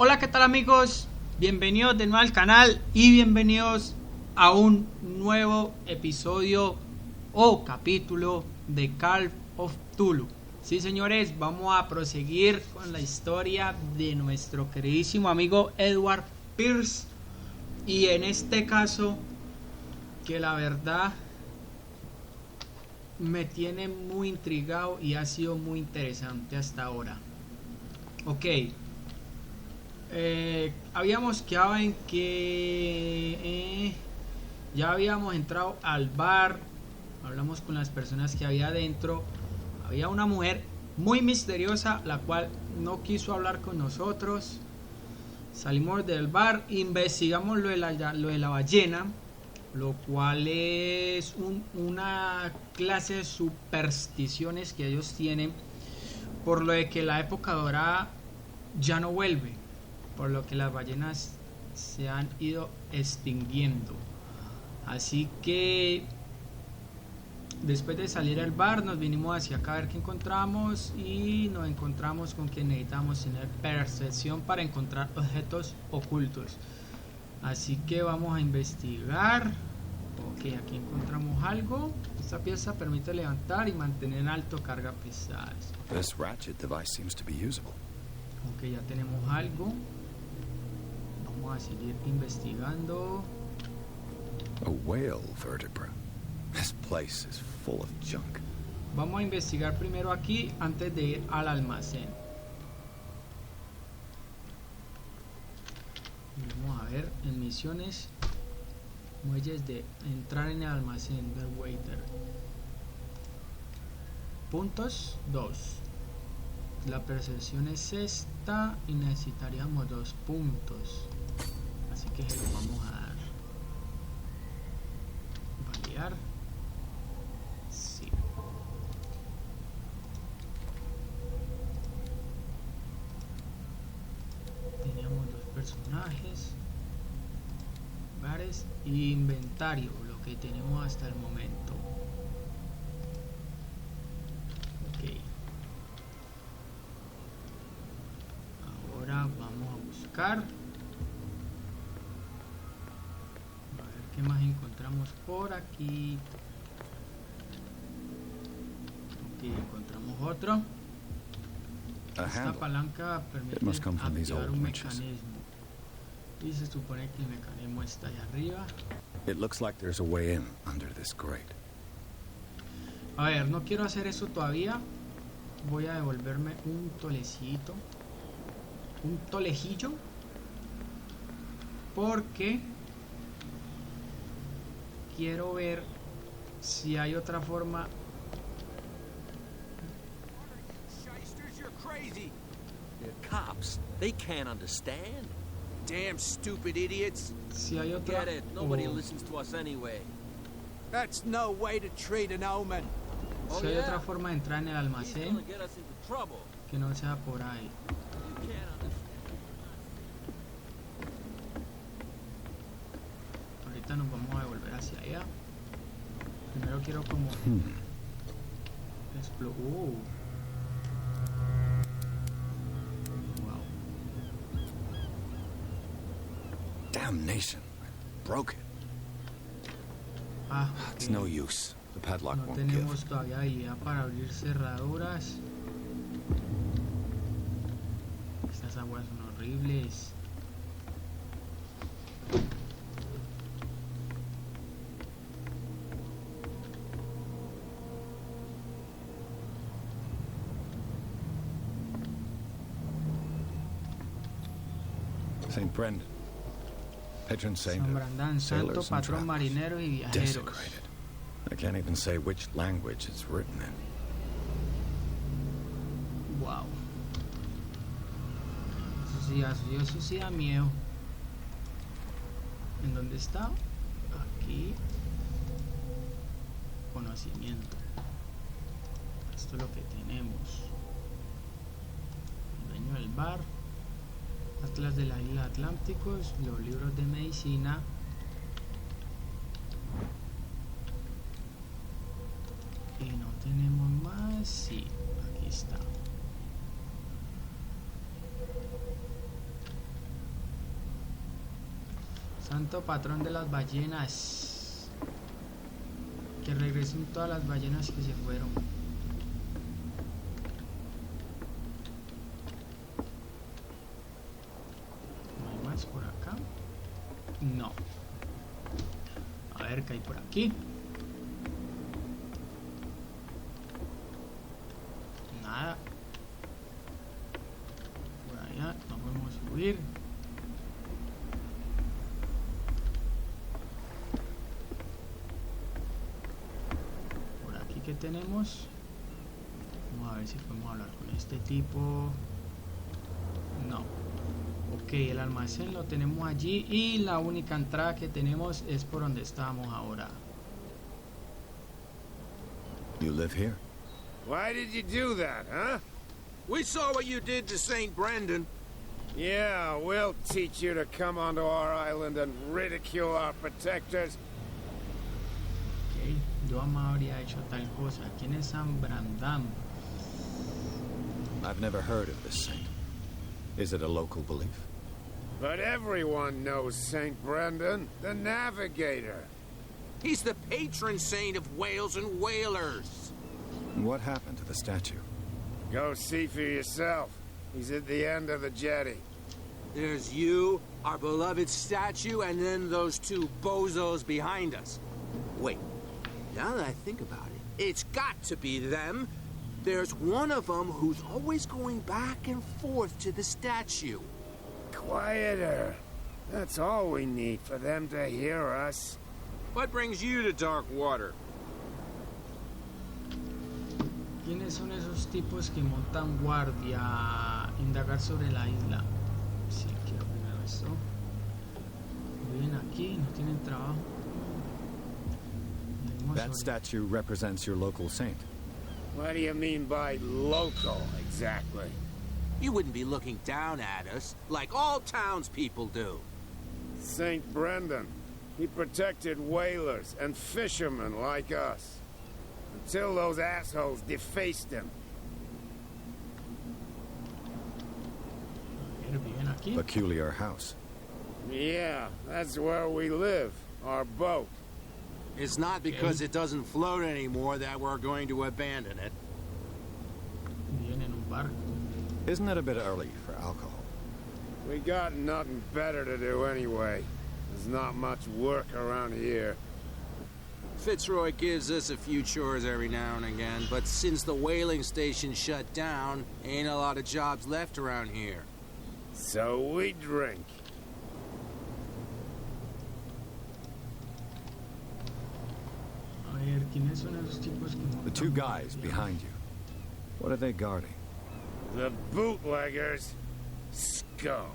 Hola, ¿qué tal amigos? Bienvenidos de nuevo al canal y bienvenidos a un nuevo episodio o capítulo de Call of Cthulhu. Sí, señores, vamos a proseguir con la historia de nuestro queridísimo amigo Edward Pierce. Y en este caso, que la verdad me tiene muy intrigado y ha sido muy interesante hasta ahora. Ok. Habíamos quedado en que ya habíamos entrado al bar, hablamos con las personas que había adentro. Había una mujer muy misteriosa la cual no quiso hablar con nosotros. Salimos del bar, investigamos lo de la ballena, lo cual es una clase de supersticiones que ellos tienen, por lo de que la época dorada ya no vuelve, por lo que las ballenas se han ido extinguiendo. Así que después de salir al bar nos vinimos hacia acá a ver qué encontramos, y nos encontramos con que necesitamos tener percepción para encontrar objetos ocultos. Así que vamos a investigar. Ok, aquí encontramos algo. Esta pieza permite levantar y mantener en alto carga pesadas. This ratchet device seems to be usable. Ok, ya tenemos algo. Vamos a seguir investigando. A whale vertebra. This place is full of junk. Vamos a investigar primero aquí antes de ir al almacén. Vamos a ver en misiones, muelles de entrar en el almacén del waiter. Puntos 2. La percepción es esta y necesitaríamos 2 puntos. Así que se lo vamos a dar. Validar. Sí. Teníamos 2 personajes. Bares y inventario, lo que tenemos hasta el momento. Ok. Ahora vamos a buscar. A ver qué más encontramos por aquí. Ok, encontramos otro. Esta palanca permite activar un mecanismo. Y se supone que el mecanismo está allá arriba. It looks like there's a way in under this grate. A ver, no quiero hacer eso todavía. Voy a devolverme un tolecito. Un tolejillo. Porque quiero ver si hay otra forma. Cops, they can't understand. Damn stupid idiots. Si hay otra. Get it? Nobody listens to us anyway. That's no way to treat an omen. Si hay otra forma de entrar en el He's almacén gonna get us into trouble. que no sea por ahí. You can't understand. Ahorita nos vamos a devolver hacia allá. Primero quiero como wow. Damnation! I broke it. Ah, It's ok. no use. The padlock No won't tenemos give. todavía habilidad para abrir cerraduras. Estas aguas son horribles. St. Brendan. Patron saint San of Brandán, santo sailors and patrón travelers. marinero y viajeros. Desecrated. I can't even say which language it's written in. Wow. Eso sí da miedo. ¿En dónde está? Aquí. Conocimiento. Esto es lo que tenemos. El dueño del bar. Atlas de la isla Atlánticos. Los libros de medicina. Y no tenemos más. Sí, aquí está. Santo patrón de las ballenas. Que regresen todas las ballenas que se fueron. ¿No hay más por acá? No. A ver qué hay por aquí. Nada. Por allá no podemos subir. Por aquí que tenemos. Vamos a ver si podemos hablar con este tipo. No. Ok, el almacén lo tenemos allí y la única entrada que tenemos es por donde estamos ahora. You live here? Why did you do that, huh? We saw what you did to St. Brendan. Yeah, we'll teach you to come onto our island and ridicule our protectors. Ok, yo no habría hecho tal cosa. ¿Quién es San Brandam? I've never heard of this saint. Is it a local belief? But everyone knows St. Brendan, the navigator. He's the patron saint of whales and whalers. What happened to the statue? Go see for yourself. He's at the end of the jetty. There's you, our beloved statue, and then those two bozos behind us. Wait, now that I think about it, it's got to be them. There's one of them who's always going back and forth to the statue. Quieter. That's all we need for them to hear us. What brings you to dark water? ¿Quiénes son esos tipos que montan guardia a indagar sobre la isla? Sí, quiero primero esto. Viven aquí, no tienen trabajo. That statue represents your local saint. What do you mean by local, exactly? You wouldn't be looking down at us like all townspeople do. St. Brendan. He protected whalers and fishermen like us. Until those assholes defaced him. Viven aquí. Peculiar house. Yeah, that's where we live. Our boat. It's not because it doesn't float anymore that we're going to abandon it. Viven en un barco. Isn't it a bit early for alcohol? We got nothing better to do anyway. There's not much work around here. Fitzroy gives us a few chores every now and again, but since the whaling station shut down, ain't a lot of jobs left around here. So we drink. A ver, ¿quiénes son esos tipos que montan The two guys guardia? behind you. What are they guarding? The bootleggers. Scum.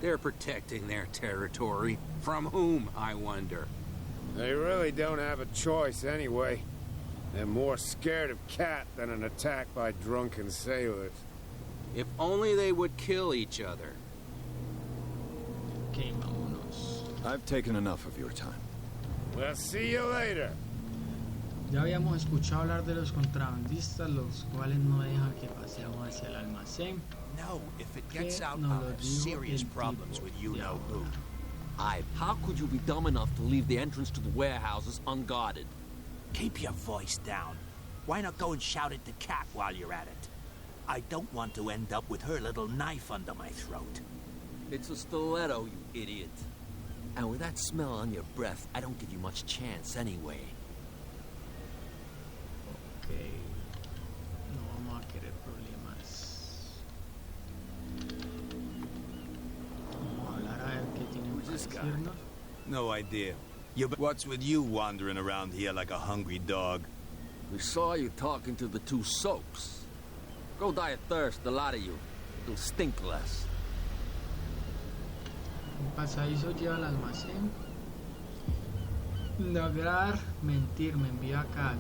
They're protecting their territory. From whom, I wonder? They really don't have a choice anyway. They're more scared of Cat than an attack by drunken sailors. If only they would kill each other. Ok, vámonos. I've taken enough of your time. We'll see you later. Ya habíamos escuchado hablar de los contrabandistas, los cuales no dejan que pasemos hacia el almacén. No, if it Que gets out, nos I'll lo have dijo serious el problems tipo with de you-know-who. ahora. How could you be dumb enough to leave the entrance to the warehouses unguarded? Keep your voice down. Why not go and shout at the cat while you're at it? I don't want to end up with her little knife under my throat. It's a stiletto, you idiot. And with that smell on your breath, I don't give you much chance anyway. Ok. No vamos a querer problemas. Vamos a hablar a ver qué tienen Who's para this guy? decirnos. No idea. What's with you wandering around here like a hungry dog? We saw you talking to the two soaks. Go die of thirst, the lot of you. It'll stink less. Un pasadizo lleva al almacén. Lograr mentir, me envía acá.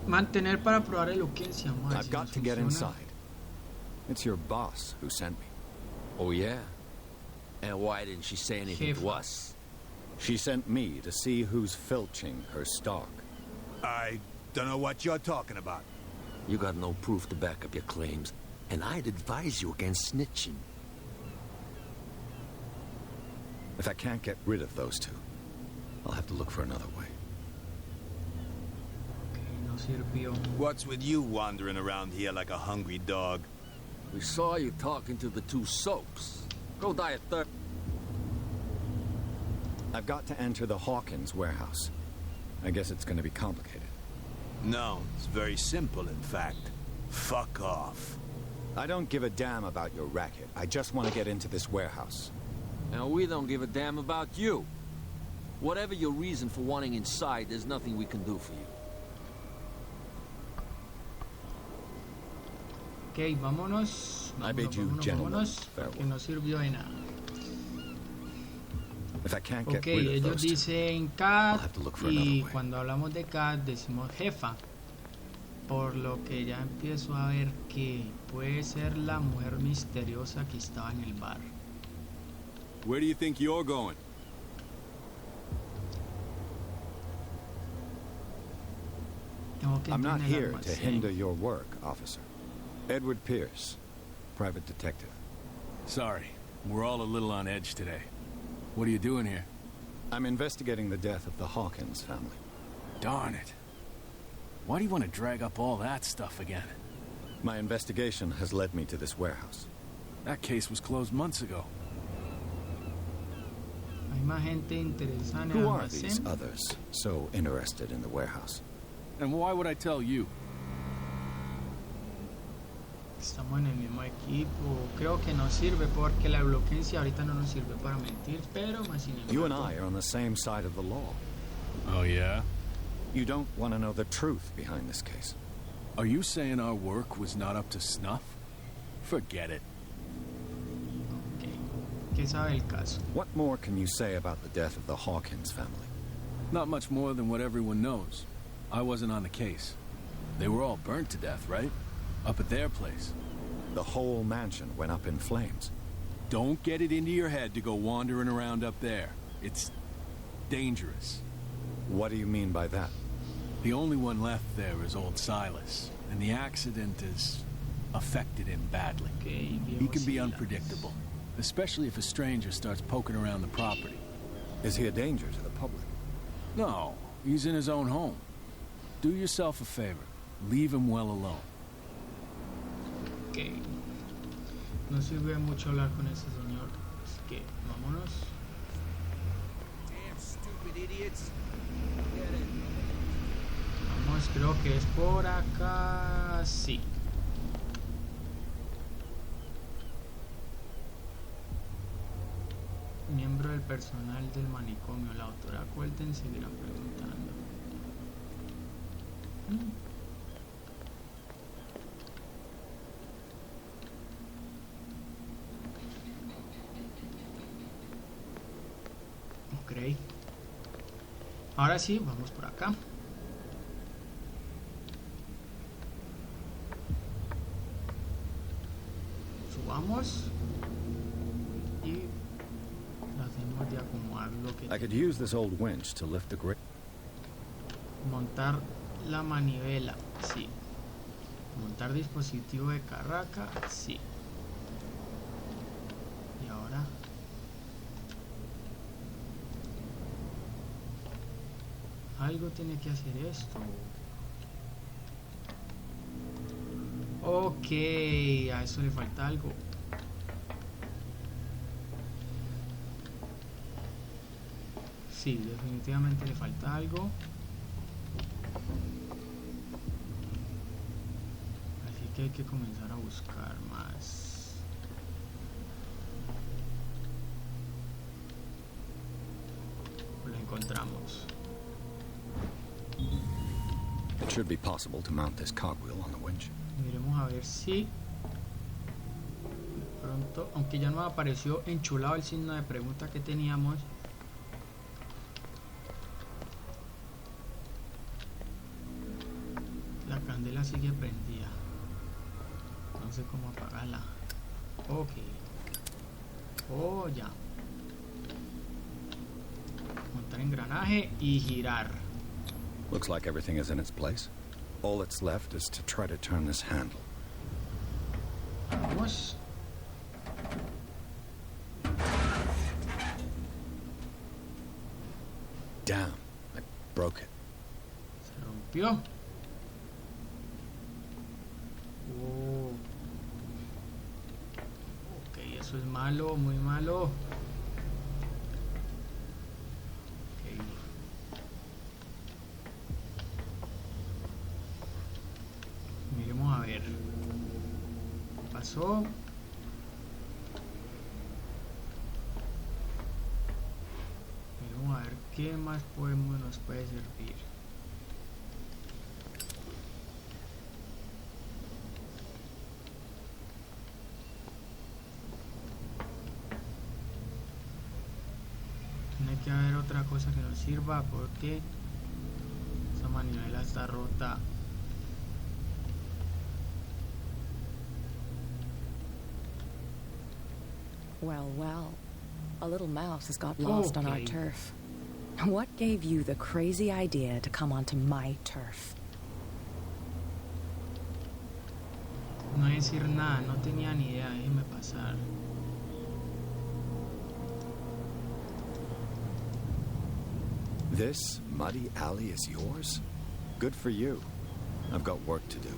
Mantener para probar elocuencia. Vamos a ver I've si got nos to get funciona. inside. It's your boss who sent me. Oh, yeah? And why didn't she say anything to Jefa. us? She sent me to see who's filching her stock. I don't know what you're talking about. You got no proof to back up your claims, and I'd advise you against snitching. If I can't get rid of those two, I'll have to look for another way. Ok, no sirvió. What's with you wandering around here like a hungry dog? We saw you talking to the two soaks. Go die of thirst. I've got to enter the Hawkins warehouse. I guess it's going to be complicated. No, it's very simple, in fact. Fuck off. I don't give a damn about your racket. I just want to get into this warehouse. Now, we don't give a damn about you. Whatever your reason for wanting inside, there's nothing we can do for you. Ok, vámonos. I bid you, gentlemen, vámonos, farewell. que no sirvió de nada. If I can't get Ok, rid of ellos those two, dicen I'll Cat have to look for y another way. cuando hablamos de Cat decimos jefa. Por lo que ya empiezo a ver que puede ser la mujer misteriosa que estaba en el bar. Where do you think you're going? Tengo que I'm entrar not en el here to almacén. hinder your work, officer. Edward Pierce, private detective. Sorry, we're all a little on edge today. What are you doing here? I'm investigating the death of the Hawkins family. Darn it. Why do you want to drag up all that stuff again? My investigation has led me to this warehouse. That case was closed months ago. Hay más gente interesada en el Who are these almacén. others so interested in the warehouse? And why would I tell you? Estamos en el mismo equipo. Creo que no sirve porque la elocuencia ahorita no nos sirve para mentir, pero más sin You and embargo, I are on the same side of the law. Oh, yeah? You don't want to know the truth behind this case. Are you saying our work was not up to snuff? Forget it. ok. ¿Qué sabe el caso? What more can you say about the death of the Hawkins family? Not much more than what everyone knows. I wasn't on the case. They were all burnt to death, right? Up at their place. The whole mansion went up in flames. Don't get it into your head to go wandering around up there. It's dangerous. What do you mean by that? The only one left there is old Silas, and the accident has affected him badly. Ok, He viejo can be Silas. unpredictable, especially if a stranger starts poking around the property. Is he a danger to the public? No, he's in his own home. Do yourself a favor. Leave him well alone. Ok. No sirve mucho hablar con ese señor. Así que vámonos. Damn stupid idiots. Vamos, creo que es por acá. Sí. Miembro del personal del manicomio, la doctora Colton seguirá preguntando. Ok. Ahora sí, vamos por acá. Subamos y tratemos de acomodar lo que I could use this old winch to lift the great. montar la manivela, sí. Montar dispositivo de carraca, sí. Y ahora algo tiene que hacer esto. Ok, a eso le falta algo. Sí, definitivamente le falta algo. Así que hay que comenzar a buscar más. Lo encontramos. It should be possible to mount this cogwheel on the winch. Miremos a ver si de pronto, aunque ya nos apareció enchulado el signo de pregunta que teníamos. La candela sigue prendida. No sé cómo apagarla. Ok. Oh, ya. Montar engranaje y girar. Looks like everything is in its place. All that's left is to try to turn this handle. Vamos. Damn, I broke it. Se rompió. Oh. Ok, eso es malo, muy malo. Ok. Miremos a ver. ¿Qué pasó? Miremos a ver qué más nos puede servir. Tiene que haber otra cosa que nos sirva porque esa manivela está rota. Well, well. A little mouse has got lost on our turf. What gave you the crazy idea to come onto my turf? No voy a decir nada, no tenía ni idea, déjeme pasar. This muddy alley is yours? Good for you. I've got work to do.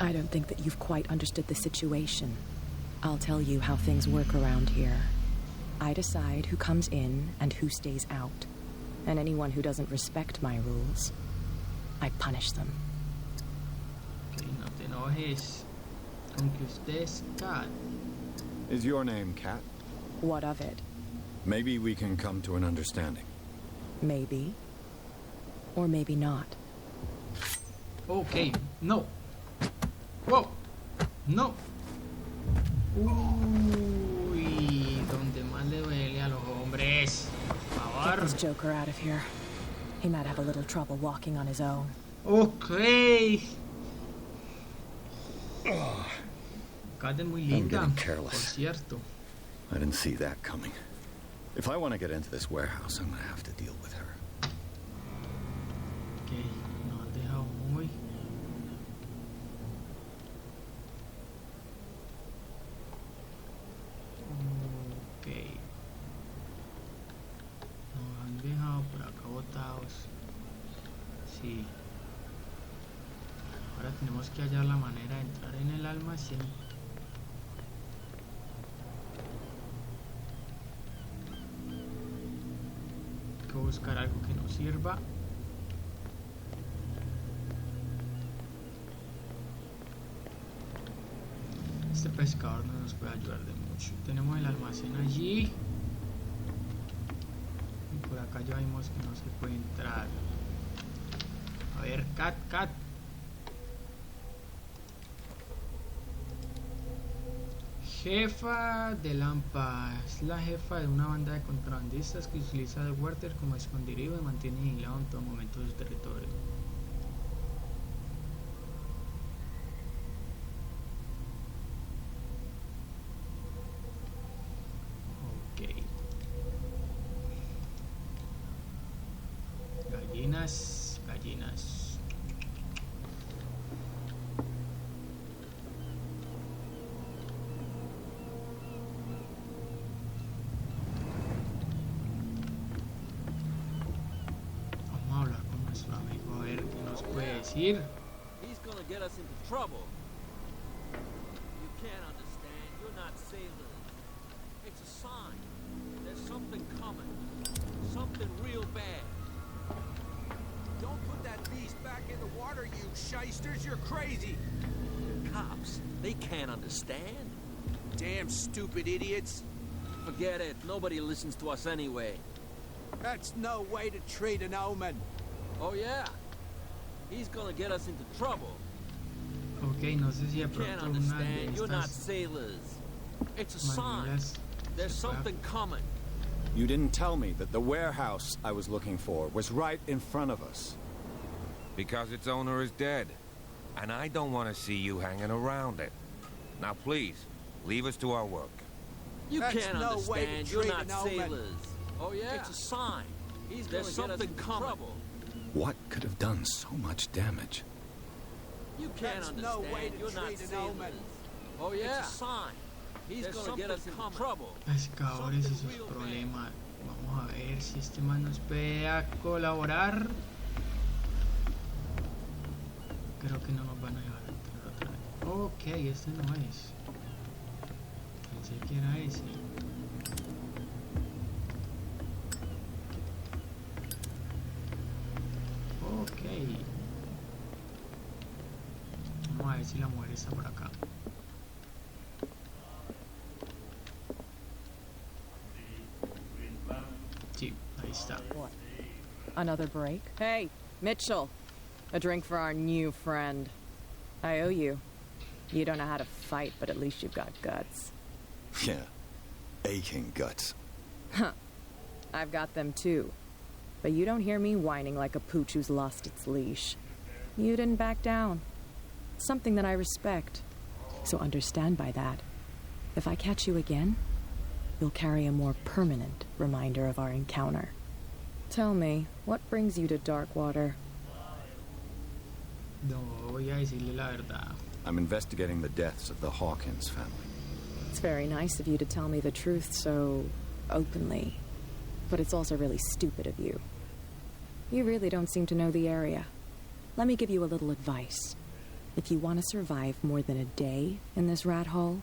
I don't think that you've quite understood the situation. I'll tell you how things work around here. I decide who comes in and who stays out. And anyone who doesn't respect my rules, I punish them. Okay, no te enojes. Con que usted es Cat. Is your name Cat? What of it? Maybe we can come to an understanding. Maybe. Or maybe not. Okay, no. Whoa. No. Uy, donde más le duele a los hombres. Por Get favor. this joker out of here. He might have a little trouble walking on his own. Okay. Cat es muy I'm linda, getting por careless. cierto. I didn't see that coming. If I want to get into this warehouse, I'm going to have to deal with her. Ok, nos han dejado muy... Ok. Nos han dejado por acá botados. Sí. Ahora tenemos que hallar la manera de entrar en el almacén. Hay que buscar algo que nos sirva. Este pescador no nos puede ayudar de mucho. Tenemos el almacén allí. Y por acá ya vimos que no se puede entrar. A ver, Cat. Jefa de Lampa. Es la jefa de una banda de contrabandistas que utiliza el Water como esconderijo y mantiene vigilado en todo momento su territorio. Gallinas. Vamos a hablar con nuestro amigo a ver qué nos puede decir. He's gonna get us into trouble. You can't understand. You're not sailors. It's a sign. There's something coming. Something real bad. Don't put that beast back in the water, you shysters. You're crazy. Cops, they can't understand. Damn stupid idiots. Forget it. Nobody listens to us anyway. That's no way to treat an omen. Oh, yeah? He's gonna get us into trouble. Ok, no sé si de You can't pronto una de understand. You're not estas sailors. It's a sign. maneras There's se pueda- something coming. You didn't tell me that the warehouse I was looking for was right in front of us. Because its owner is dead. And I don't want to see you hanging around it. Now please, leave us to our work. You That's can't no way to understand. You're treat not an omen. sailors. Oh, yeah? It's a sign. There's something coming. What could have done so much damage? You can't That's no understand. way to You're not treat an sailors. omen. Oh, yeah? It's a sign. He's gonna get us into trouble. pescadores y sus problemas. Vamos a ver si este man nos puede colaborar. Creo que no nos van a llevar a entrar otra vez. Ok, este no es. Pensé que era ese. Ok. Vamos a ver si la mujer está por acá. Sí, ahí está. What? Another break? Hey, Mitchell. A drink for our new friend. I owe you. You don't know how to fight, but at least you've got guts. Yeah. Aching guts. Huh. I've got them too. But you don't hear me whining like a pooch who's lost its leash. You didn't back down. Something that I respect. So understand by that. If I catch you again, you'll carry a more permanent reminder of our encounter. Tell me, what brings you to Darkwater? No voy a decirle la verdad. I'm investigating the deaths of the Hawkins family. It's very nice of you to tell me the truth so openly. But it's also really stupid of you. You really don't seem to know the area. Let me give you a little advice. If you want to survive more than a day in this rat hole,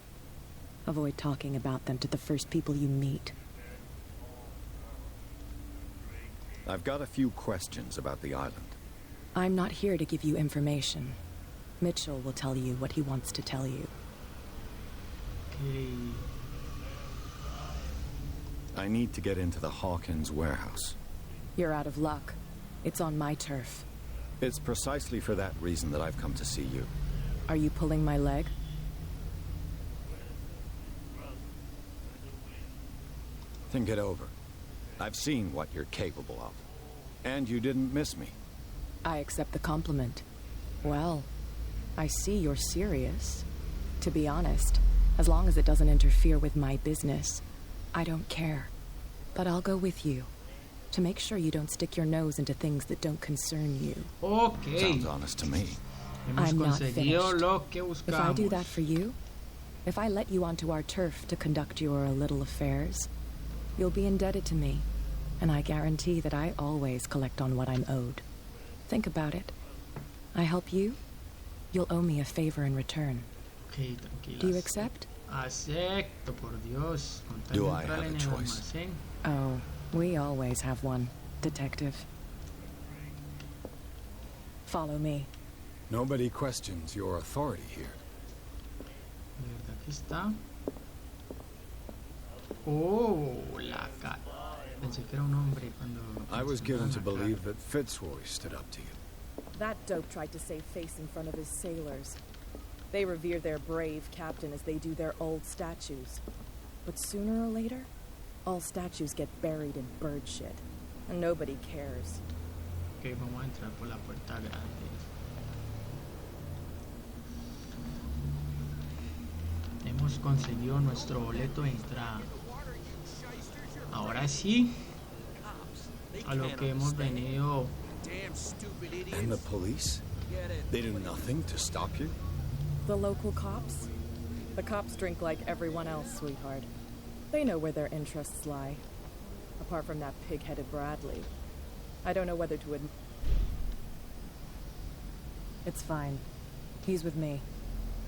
avoid talking about them to the first people you meet. I've got a few questions about the island. I'm not here to give you information. Mitchell will tell you what he wants to tell you. Okay. I need to get into the Hawkins warehouse. You're out of luck. It's on my turf. It's precisely for that reason that I've come to see you. Are you pulling my leg? Think it over. I've seen what you're capable of. And you didn't miss me. I accept the compliment. Well, I see you're serious. To be honest, as long as it doesn't interfere with my business, I don't care. But I'll go with you to make sure you don't stick your nose into things that don't concern you. Okay. Sounds honest to me. I'm not finished. Lo que If I do that for you, if I let you onto our turf to conduct your little affairs, you'll be indebted to me, and I guarantee that I always collect on what I'm owed. Think about it. I help you, you'll owe me a favor in return. Okay, tranquila. Do you accept? Acepto, por Dios. Con tal Do de I entrar have a en el choice? almacén. Oh, we always have one, detective. Follow me. Nobody questions your authority here. ¿De verdad que está? Oh, la cara. Pensé que era un hombre cuando... I was mencionaron given to la cara. believe that Fitzroy stood up to you. That dope tried to save face in front of his sailors. They revere their brave captain as they do their old statues. But sooner or later, all statues get buried in bird shit. And nobody cares. Ok, vamos a entrar por la puerta grande. Hemos conseguido nuestro boleto de entrada. Ahora sí, a lo que hemos venido. Damn stupid idiots. And the police? They do nothing to stop you? The local cops? The cops drink like everyone else, sweetheart. They know where their interests lie. Apart from that pig-headed Bradley. I don't know whether to admit... It's fine. He's with me.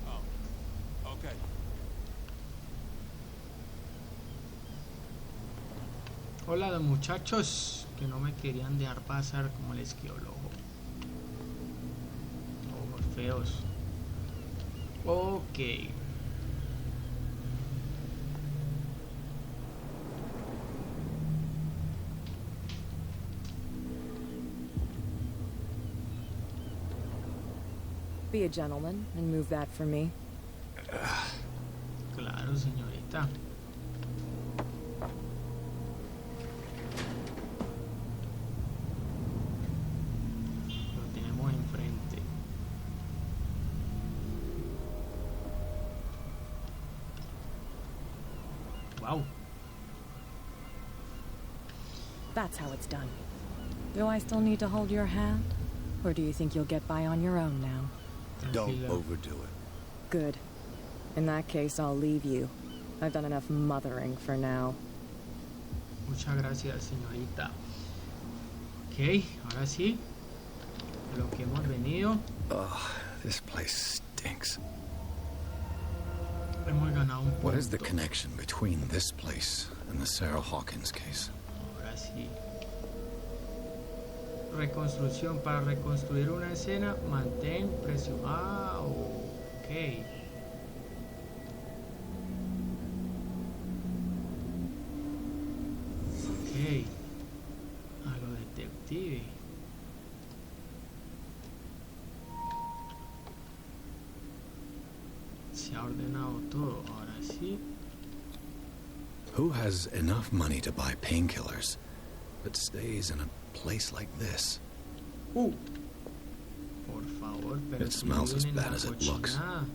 Oh, okay. Hola, los muchachos que no me querían dejar pasar, como les quedó el ojo. Ojos feos. Ok. Be a gentleman and move that for me. Claro, señorita. Lo tenemos enfrente. Wow. That's how it's done. Do I still need to hold your hand? Or do you think you'll get by on your own now? Don't Tranquila. overdo it. Good. In that case, I'll leave you. I've done enough mothering for now. Muchas gracias, señorita. Ok, ahora sí. A lo que hemos venido. Ugh, this place stinks. Hemos ganado un punto. What is the connection between this place and the Sarah Hawkins case? Ahora sí. Reconstrucción. Para reconstruir una escena, mantén presión. Ah, ok. Ok. A lo detective. Se ha ordenado todo. Ahora sí. Who has enough money to buy painkillers, but stays in a place like this? Por favor, pero It si smells as viven en bad la as it looks. cochinada.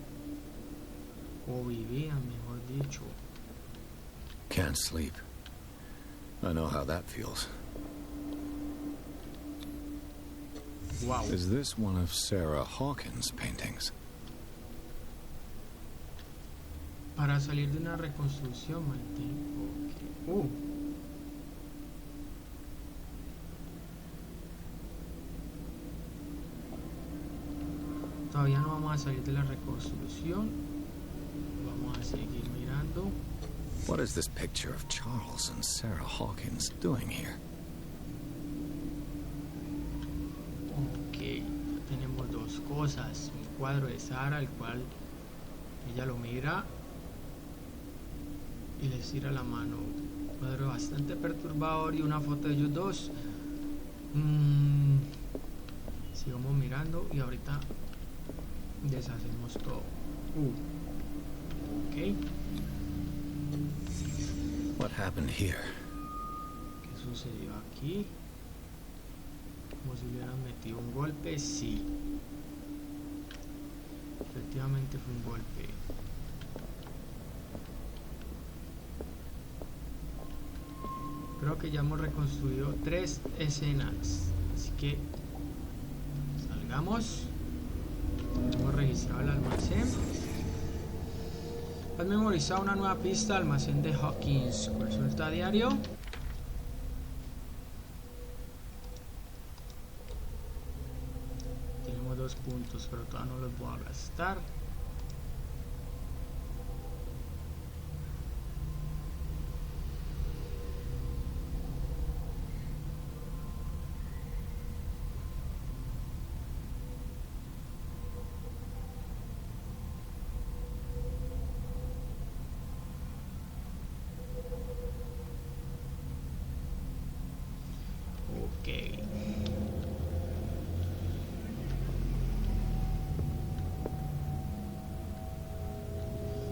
O vivían, mejor dicho. Can't sleep. I know how that feels. Wow. Is this one of Sarah Hawkins' paintings? Para salir de una reconstrucción, mantén. Okay. Todavía no vamos a salir de la reconstrucción. Vamos a seguir mirando. What is this picture of Charles and Sarah Hawkins doing here? Ok, tenemos dos cosas. Un cuadro de Sara, el cual ella lo mira y le estira la mano. Un cuadro bastante perturbador y una foto de ellos dos. Sigamos mirando y ahorita deshacemos todo. Ok. What happened here? ¿Qué sucedió aquí? Como si hubieran metido un golpe, sí. Efectivamente fue un golpe. Creo que ya hemos reconstruido 3 escenas. Así que salgamos. Hemos registrado el almacén. Has memorizado una nueva pista, almacén de Hawkins. Consulta diario. Tenemos 2 puntos, pero todavía no los voy a gastar.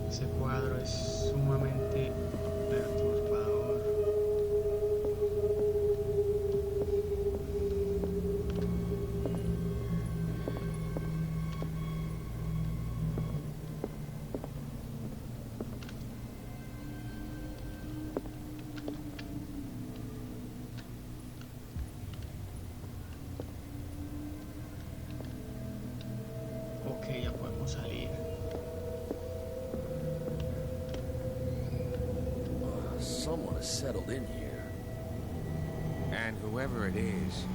Ese cuadro es sumamente perturbador. Ok, ya podemos salir. Someone has settled in here. And whoever it is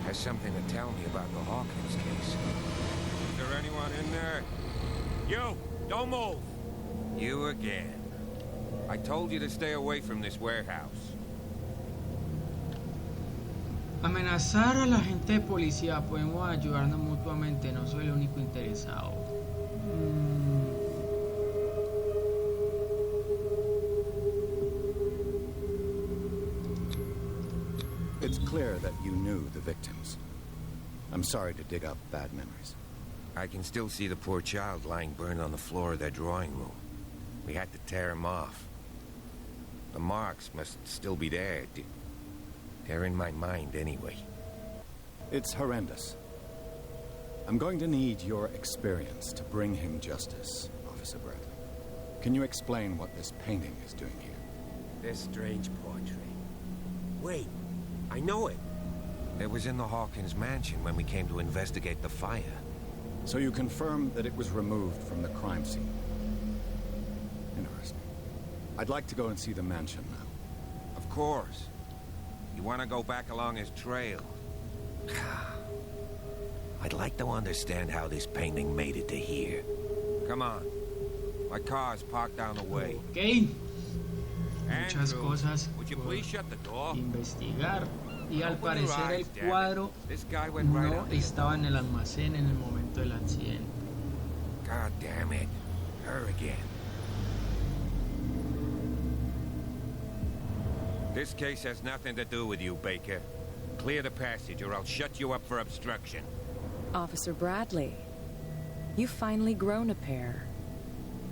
has something to tell me about the Hawkins case. Is there anyone in there? You! Don't move! You again. I told you to stay away from this warehouse. Amenazar a la gente de policía. Podemos ayudarnos mutuamente. No soy el único interesado. It's clear that you knew the victims. I'm sorry to dig up bad memories. I can still see the poor child lying burned on the floor of their drawing room. We had to tear him off. The marks must still be there. They're in my mind anyway. It's horrendous. I'm going to need your experience to bring him justice, Officer Bradley. Can you explain what this painting is doing here? This strange portrait. Wait, I know it. It was in the Hawkins mansion when we came to investigate the fire. So you confirm that it was removed from the crime scene? Interesting. I'd like to go and see the mansion now. Of course. You want to go back along his trail? I'd like to understand how this painting made it to here. Come on. My car's parked down the way. Ok. Muchas Andrew, cosas would you por please shut the door? investigar. Y al Open your parecer el eyes, damn it. cuadro This guy went right no out there. estaba en el almacén en el momento del accidente. God damn it. Her again. This case has nothing to do with you, Baker. Clear the passage or I'll shut you up for obstruction. Officer Bradley, you've finally grown a pair.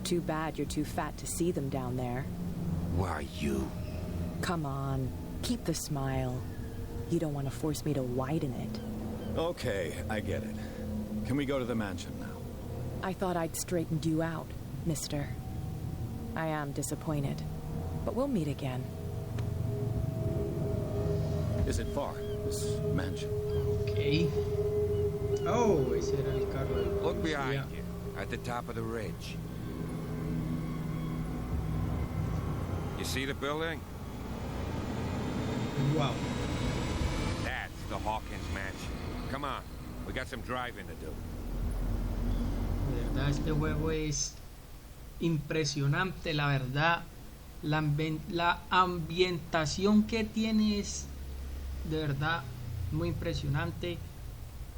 Too bad you're too fat to see them down there. Why, you? Come on, keep the smile. You don't want to force me to widen it. Okay, I get it. Can we go to the mansion now? I thought I'd straightened you out, mister. I am disappointed, but we'll meet again. Is it far, this mansion? Ok. Oh, ese era el carro del Look policía. behind you, at the top of the ridge. You see the building? Wow. That's the Hawkins mansion. Come on, we got some driving to do. De verdad, este juego es impresionante, la verdad. La ambientación que tiene es de verdad muy impresionante.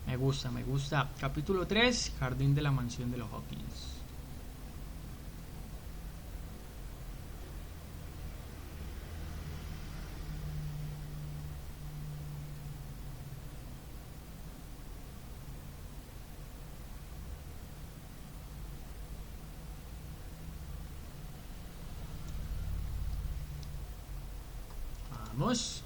Me gusta, me gusta. Capítulo 3, Jardín de la Mansión de los Hawkins. Vamos.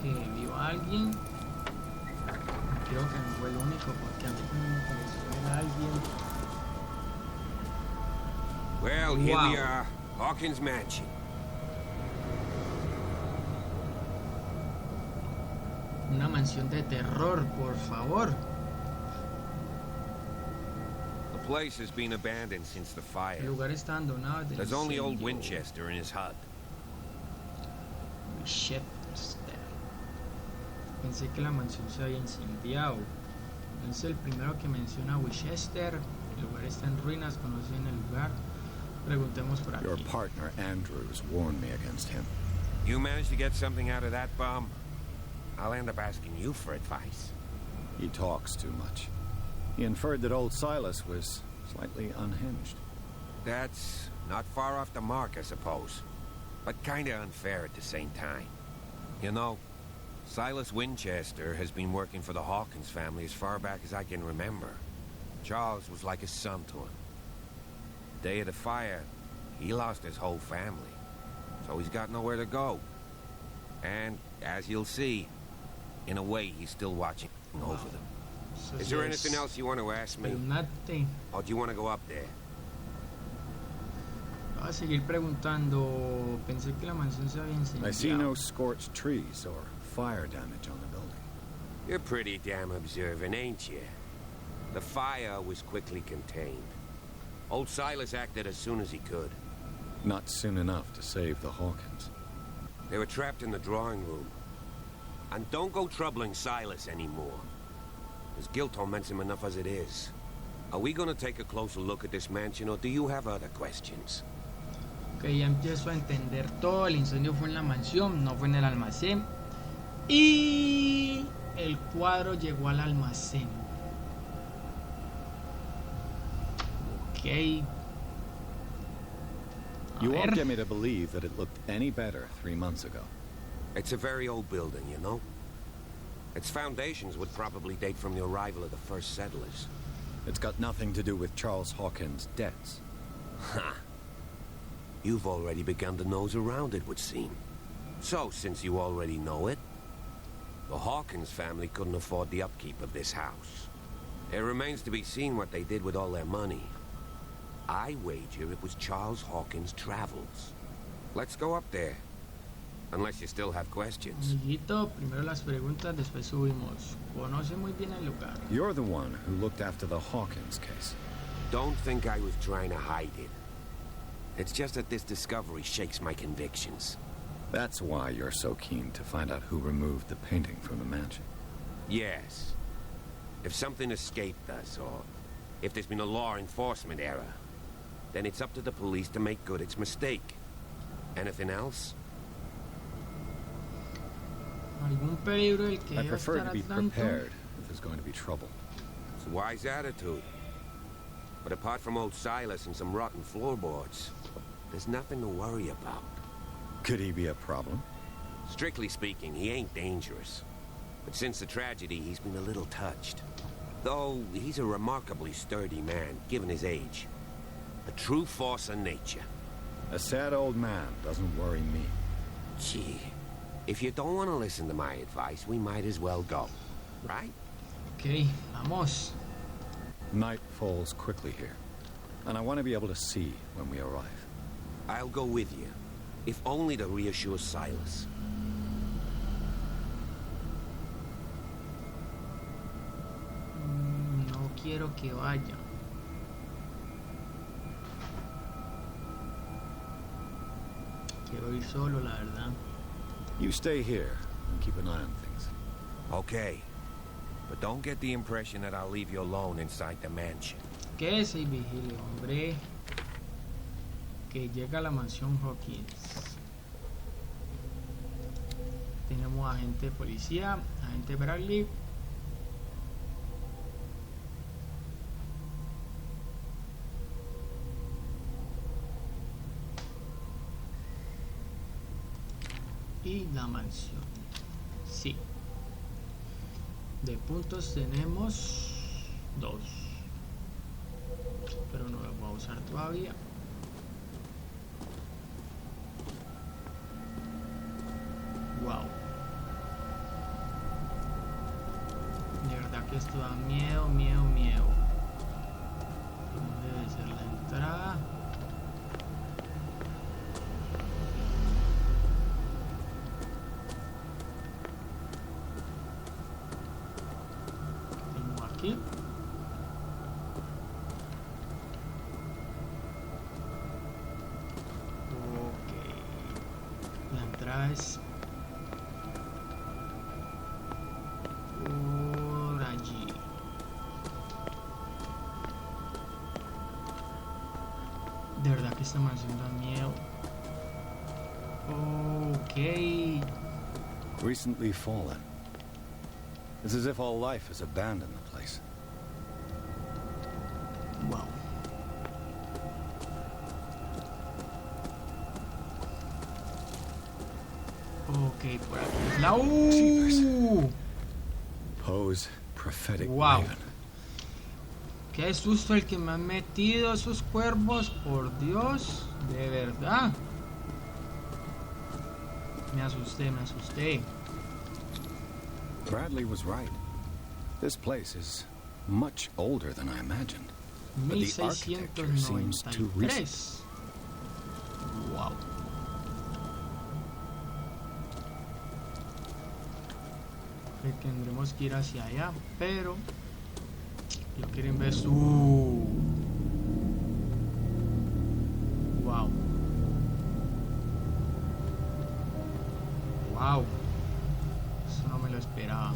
Que vio a alguien. Creo que no fue el único, porque a mí me pareció ver a alguien. Well, here Wow. we are, Hawkins mansion. Una mansión de terror, por favor. The place has been abandoned since the El fire. lugar está abandonado desde el There's only old incendio. Winchester in his hut. Winchester. Pensé que la mansión se había incendiado. Es el primero que menciona Winchester. El lugar está en ruinas. ¿Conocen el lugar? Preguntemos por aquí. Your partner, Andrews, warned me against him. You managed to get something out of that bum? I'll end up asking you for advice. He talks too much. He inferred that old Silas was slightly unhinged. That's not far off the mark, I suppose. But kinda unfair at the same time. You know, Silas Winchester has been working for the Hawkins family as far back as I can remember. Charles was like a son to him. The day of the fire, he lost his whole family. So he's got nowhere to go. And, as you'll see, in a way, he's still watching over them. Eso Is sí there es anything else you want to ask me? espeluznante. Or do you want to go up there? Voy a seguir preguntando. Pensé que la mansión se había I see no incendiado. scorched trees or fire damage on the building. You're pretty damn observant, ain't you? The fire was quickly contained. Old Silas acted as soon as he could. Not soon enough to save the Hawkins. They were trapped in the drawing room. And don't go troubling Silas anymore. His guilt torments him enough as it is. Are we gonna take a closer look at this mansion, or do you have other questions? Ok, ya empiezo a entender todo. El incendio fue en la mansión, no fue en el almacén. Y el cuadro llegó al almacén. Ok. You A won't ver. get me to believe that it looked any better 3 months ago. It's a very old building, you know? Its foundations would probably date from the arrival of the first settlers. It's got nothing to do with Charles Hawkins' debts. Ha! You've already begun to nose around it, would seem. So, since you already know it, the Hawkins family couldn't afford the upkeep of this house. It remains to be seen what they did with all their money. I wager it was Charles Hawkins' travels. Let's go up there. Unless you still have questions. Amiguito, primero las preguntas, después subimos. Conoce muy bien el lugar. You're the one who looked after the Hawkins case. Don't think I was trying to hide it. It's just that this discovery shakes my convictions. That's why you're so keen to find out who removed the painting from the mansion. Yes. If something escaped us, or if there's been a law enforcement error, then it's up to the police to make good its mistake. Anything else? ¿Algún peligro del que I deba prefer estar to be al tanto? prepared if there's going to be trouble. It's a wise attitude. But apart from old Silas and some rotten floorboards, there's nothing to worry about. Could he be a problem? Strictly speaking, he ain't dangerous. But since the tragedy, he's been a little touched. Though he's a remarkably sturdy man, given his age. A true force of nature. A sad old man doesn't worry me. Gee, if you don't want to listen to my advice, we might as well go. Right? Ok, vamos. Night falls quickly here, and I want to be able to see when we arrive. I'll go with you, if only to reassure Silas. No quiero que vaya. Quiero ir solo, la verdad. You stay here and keep an eye on things. Okay. But don't get the impression that I'll leave you alone inside the mansion. Quédese y vigile, hombre. Que llega a la mansión Hawkins. Tenemos agente de policía, agente Bradley. Y la mansión. Sí. De puntos tenemos 2. Pero no lo voy a usar todavía. Wow. De verdad que esto da miedo, miedo, miedo. ¿Dónde debe ser la entrada? Aquí. Ok. La entrada es por allí. De verdad que esta mansión da miedo. Ok. Recently fallen. It's as if all life has abandoned the place. Wow. Ok, por aquí es la Poe's prophetic wow. raven. Qué susto el que me han metido esos cuervos, por Dios, de verdad. Me asusté, me asusté. Bradley was right. This place is much older than I imagined. But the architecture seems too recent. 1693. Wow. Tendremos que ir hacia allá, pero yo quiero ver su wow. Wow. Eso no me lo esperaba.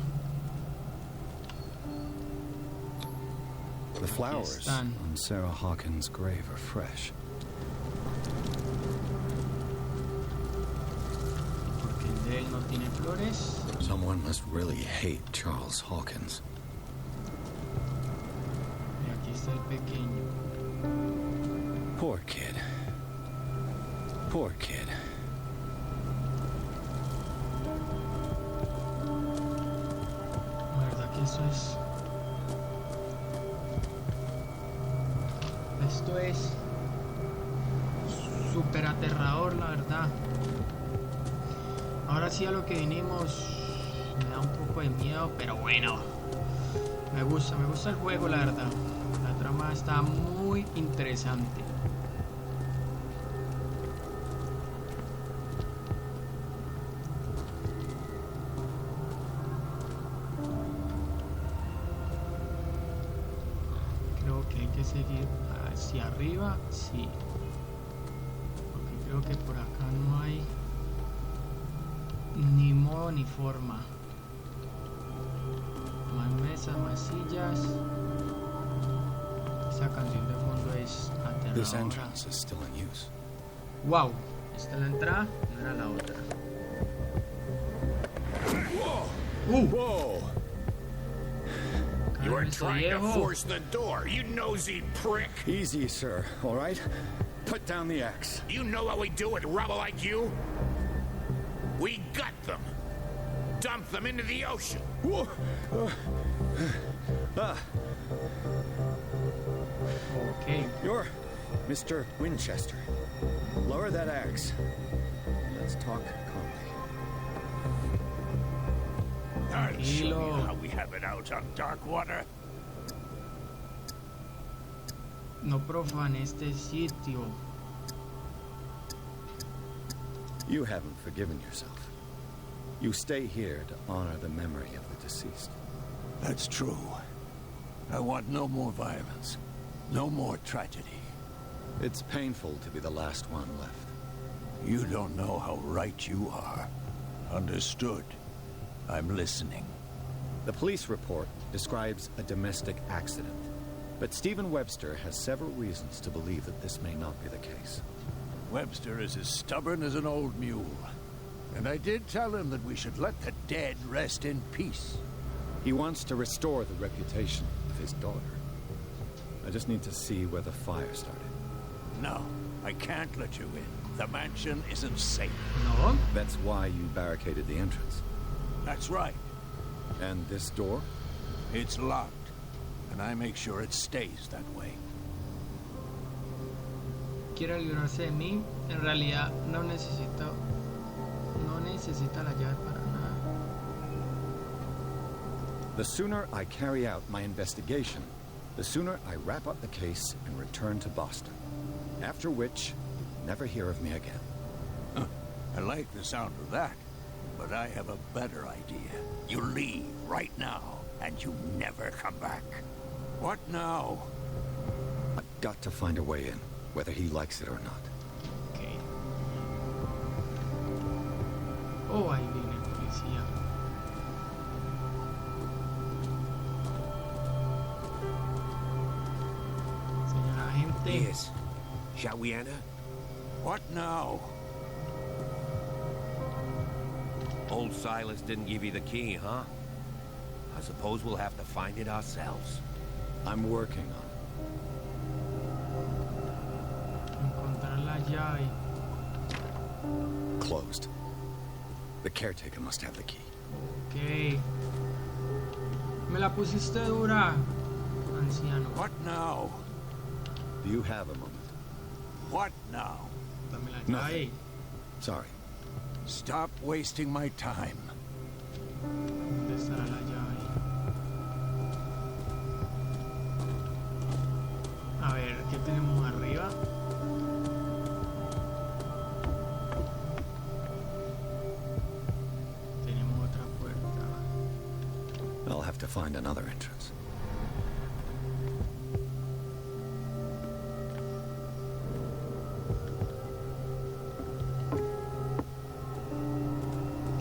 The flowers on Sarah Hawkins' grave are fresh. Porque el de él no tiene flores. Someone must really hate Charles Hawkins. Y aquí está el pequeño. Poor kid. Poor kid. La verdad que esto es... súper aterrador, la verdad. Ahora sí a lo que vinimos. Me da un poco de miedo, pero bueno. Me gusta el juego, la verdad. La trama está muy interesante. Creo que hay que seguir hacia arriba, sí. Porque creo que por acá no hay ni modo ni forma. Más mesas, más sillas. Esa canción de fondo es This aterradora. entrance is still in use. Wow, esta es la entrada, no era la otra. Whoa! You are Cálmese, trying to viejo. force the door, you nosy prick! Easy, sir, all right? Put down the axe. You know what we do with rubble like you? We gut them. Dump them into the ocean. Whoa! Ok, You're Mr. Winchester. Lower that axe. Let's talk calmly. I'll show you Tranquilo. how we have it out on dark water. no profane este sitio. You haven't forgiven yourself. You stay here to honor the memory of the deceased. That's true. I want no more violence. No more tragedy. It's painful to be the last one left. You don't know how right you are. Understood. I'm listening. The police report describes a domestic accident, but Stephen Webster has several reasons to believe that this may not be the case. Webster is as stubborn as an old mule. And I did tell him that we should let the dead rest in peace. He wants to restore the reputation of his daughter. I just need to see where the fire started. No, I can't let you in. The mansion isn't safe. No. That's why you barricaded the entrance. That's right. And this door? It's locked. And I make sure it stays that way. Quiere librarse de mí. En realidad no necesita la llave para nada. The sooner I carry out my investigation, the sooner I wrap up the case and return to Boston. After which, you'll never hear of me again. Huh. I like the sound of that. But I have a better idea. You leave right now, and you never come back. What now? I've got to find a way in, whether he likes it or not. Ok. Oh, ahí viene el policía. Señora agente. Yes. Shall we enter? What now? Old Silas didn't give you the key, huh? I suppose we'll have to find it ourselves. I'm working on Encontrar la llave. it. Closed. The caretaker must have the key. Ok. Me la pusiste dura, anciano. What now? Do you have a moment? What now? Dame la llave. Nothing. Sorry. Stop wasting my time. ¿Dónde estará la llave? A ver, ¿qué tenemos arriba? Tenemos otra puerta. I'll have to find another entrance.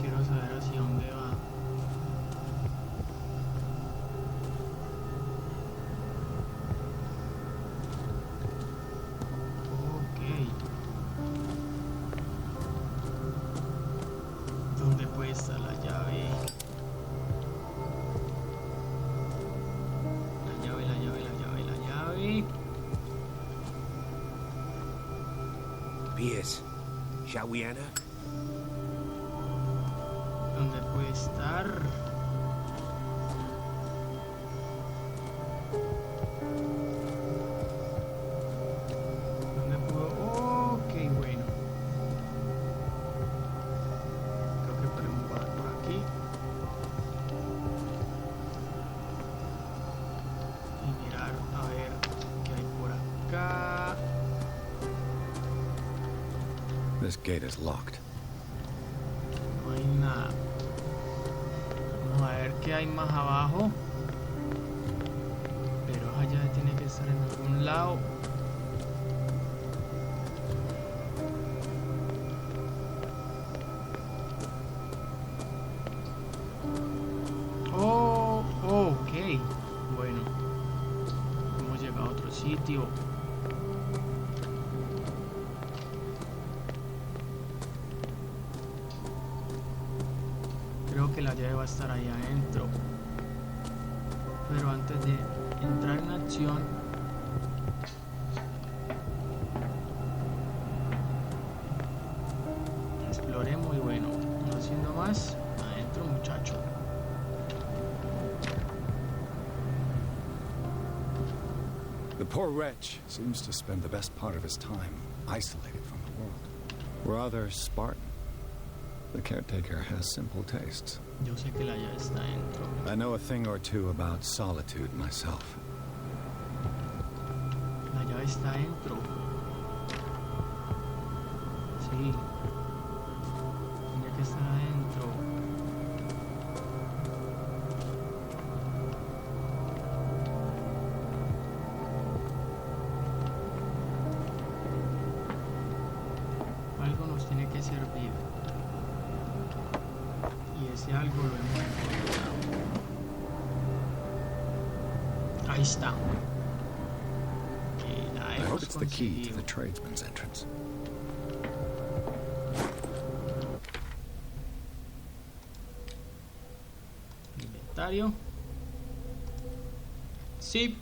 Quiero saber hacia dónde va. Ok. ¿Dónde puede estar la llave? La llave, la llave, la llave, la llave. Pierce, shall we enter? ¿Dónde puede estar? ¿Dónde pudo? Ok, bueno. This gate is locked. No hay nada. Vamos a ver qué hay más abajo. Pero allá tiene que estar en algún lado. Oh, ok. Bueno. Hemos llegado a otro sitio. Creo que la llave va a estar ahí adentro. Pero antes de entrar en acción, exploremos y bueno, no haciendo más, adentro muchacho. The poor wretch seems to spend the best part of his time isolated from the world. Rather Spartan. The caretaker has simple tastes. Yo sé que la llave está dentro. I know a thing or two about solitude myself. La llave está dentro. Sí. Tiene que estar adentro. Algo nos tiene que servir. Y ese algo lo hemos encontrado. Ahí está. I hope it's the key to the tradesman's entrance. Inventario. Sí.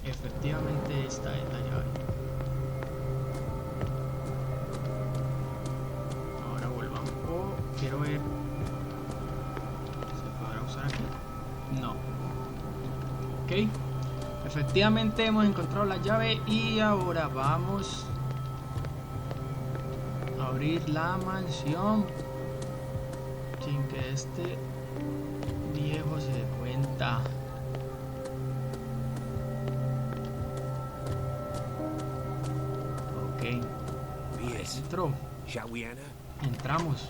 Efectivamente esta es la llave. Ahora volvamos. Oh, quiero ver. ¿Se podrá usar aquí? No. Ok. Efectivamente hemos encontrado la llave y ahora vamos a abrir la mansión sin que este viejo se dé cuenta. Ok. Entró. Entramos.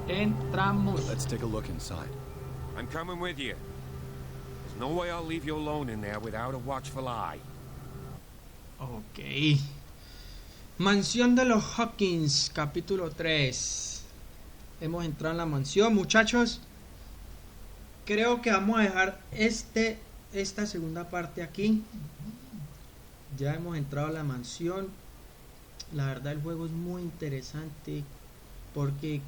Entramos. Let's take a look inside. I'm coming with you. There's no way I'll leave you alone in there without a watchful eye. Ok. Mansión de los Hawkins, capítulo 3. Hemos entrado en la mansión, muchachos. Creo que vamos a dejar esta segunda parte aquí. Ya hemos entrado a la mansión. La verdad el juego es muy interesante porque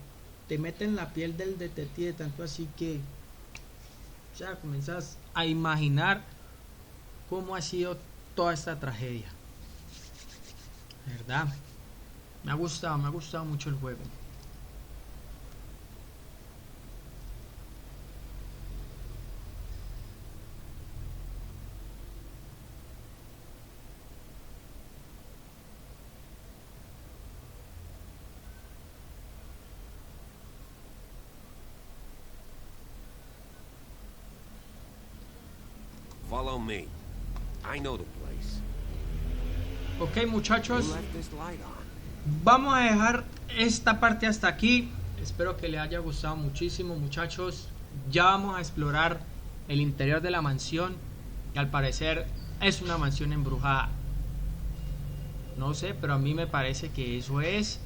te mete en la piel del detective, tanto así que ya comienzas a imaginar cómo ha sido toda esta tragedia. ¿Verdad? Me ha gustado mucho el juego. Follow me. I know the place. Ok, muchachos, vamos a dejar esta parte hasta aquí. Espero que les haya gustado muchísimo, muchachos. Ya vamos a explorar el interior de la mansión, que al parecer es una mansión embrujada. No sé, pero a mí me parece que eso es.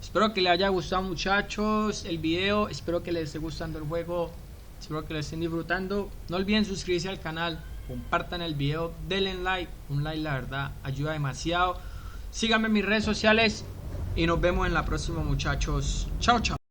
Espero que les haya gustado, muchachos, el video. Espero que les esté gustando el juego. Espero que lo estén disfrutando. No olviden suscribirse al canal. Compartan el video, denle like. Un like, la verdad, ayuda demasiado. Síganme en mis redes sociales y nos vemos en la próxima, muchachos. Chao, chao.